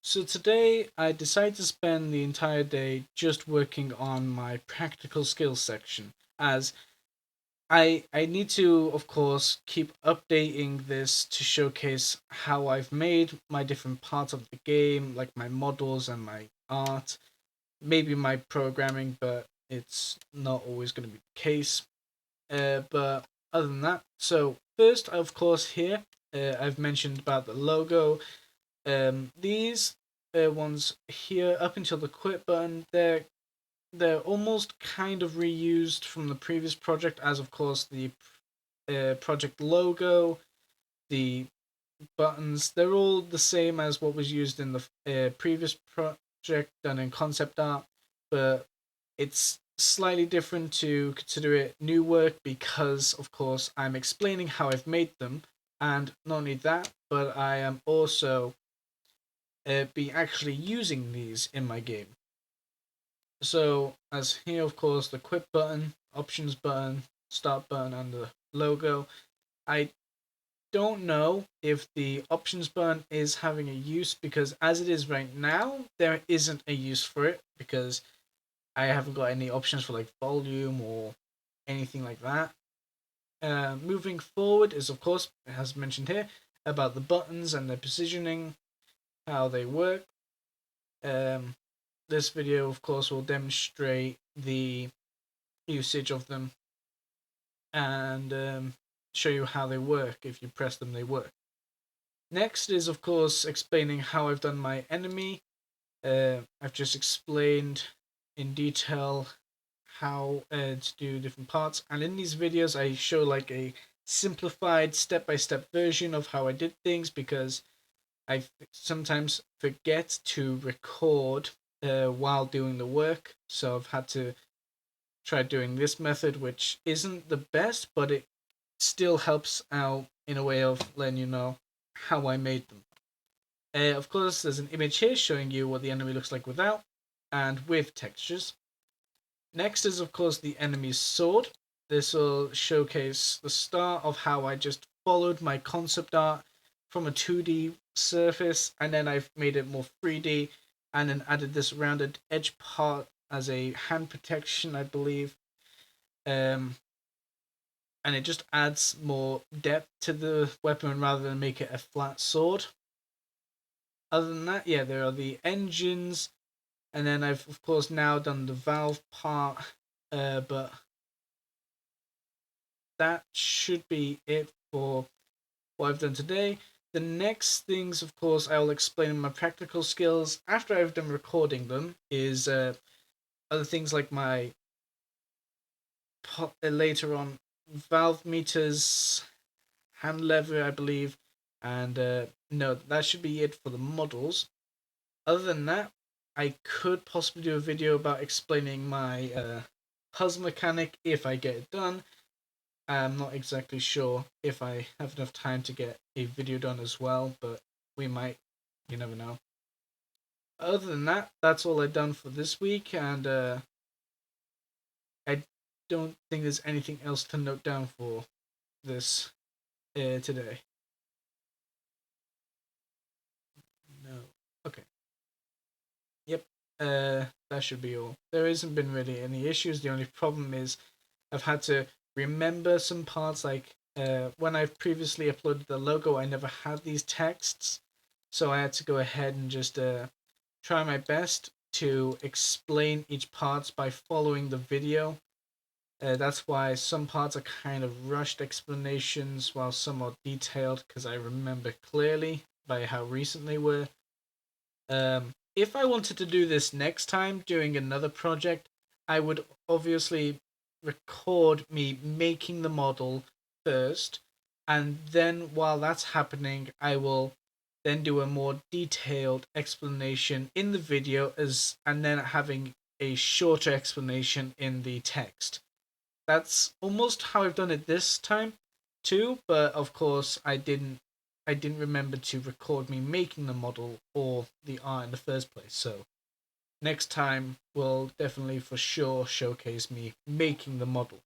So today I decided to spend the entire day just working on my practical skills section, as I need to, of course, keep updating this to showcase how I've made my different parts of the game, like my models and my art, maybe my programming, but it's not always going to be the case. But other than that, so first, of course, here I've mentioned about the logo. These ones here, up until the quit button, they're almost kind of reused from the previous project, as of course the project logo, the buttons, they're all the same as what was used in the previous project done in concept art, but it's slightly different to consider it new work because, of course, I'm explaining how I've made them, and not only that, but I am also be actually using these in my game. So, as here, of course, the quit button, options button, start button, and the logo. I don't know if the options button is having a use because, as it is right now, there isn't a use for it because I haven't got any options for like volume or anything like that. Moving forward is, of course, as mentioned here, about the buttons and their positioning, how they work. Um, this video, of course, will demonstrate the usage of them and show you how they work. If you press them, they work. Next is, of course, explaining how I've done my enemy. I've just explained in detail how to do different parts, and in these videos, I show like a simplified step-by-step version of how I did things because I sometimes forget to record while doing the work, so I've had to try doing this method, which isn't the best, but it still helps out in a way of letting you know how I made them. Of course, there's an image here showing you what the enemy looks like without and with textures. Next is, of course, the enemy's sword. This will showcase the start of how I just followed my concept art from a 2D surface, and then I've made it more 3D, and then added this rounded edge part as a hand protection, I believe. Um, and it just adds more depth to the weapon rather than make it a flat sword. Other than that, yeah, there are the engines, and then I've of course now done the valve part, but that should be it for what I've done today. The next things, of course, I will explain in my practical skills after I've done recording them. Is other things like my later on valve meters, hand lever, I believe, and no, that should be it for the models. Other than that, I could possibly do a video about explaining my puzzle mechanic if I get it done. I'm not exactly sure if I have enough time to get a video done as well, but we might. You never know. Other than that, that's all I've done for this week, and I don't think there's anything else to note down for this today. No. Okay. Yep. That should be all. There hasn't been really any issues. The only problem is I've had to remember some parts. Like when I've previously uploaded the logo, I never had these texts, so I had to go ahead and just try my best to explain each parts by following the video. That's why some parts are kind of rushed explanations, while some are detailed because I remember clearly by how recent they were. If I wanted to do this next time doing another project, I would obviously record me making the model first, and then while that's happening, I will then do a more detailed explanation in the video and then having a shorter explanation in the text. That's almost how I've done it this time too, but of course I didn't remember to record me making the model or the art in the first place. So next time will definitely for sure showcase me making the model.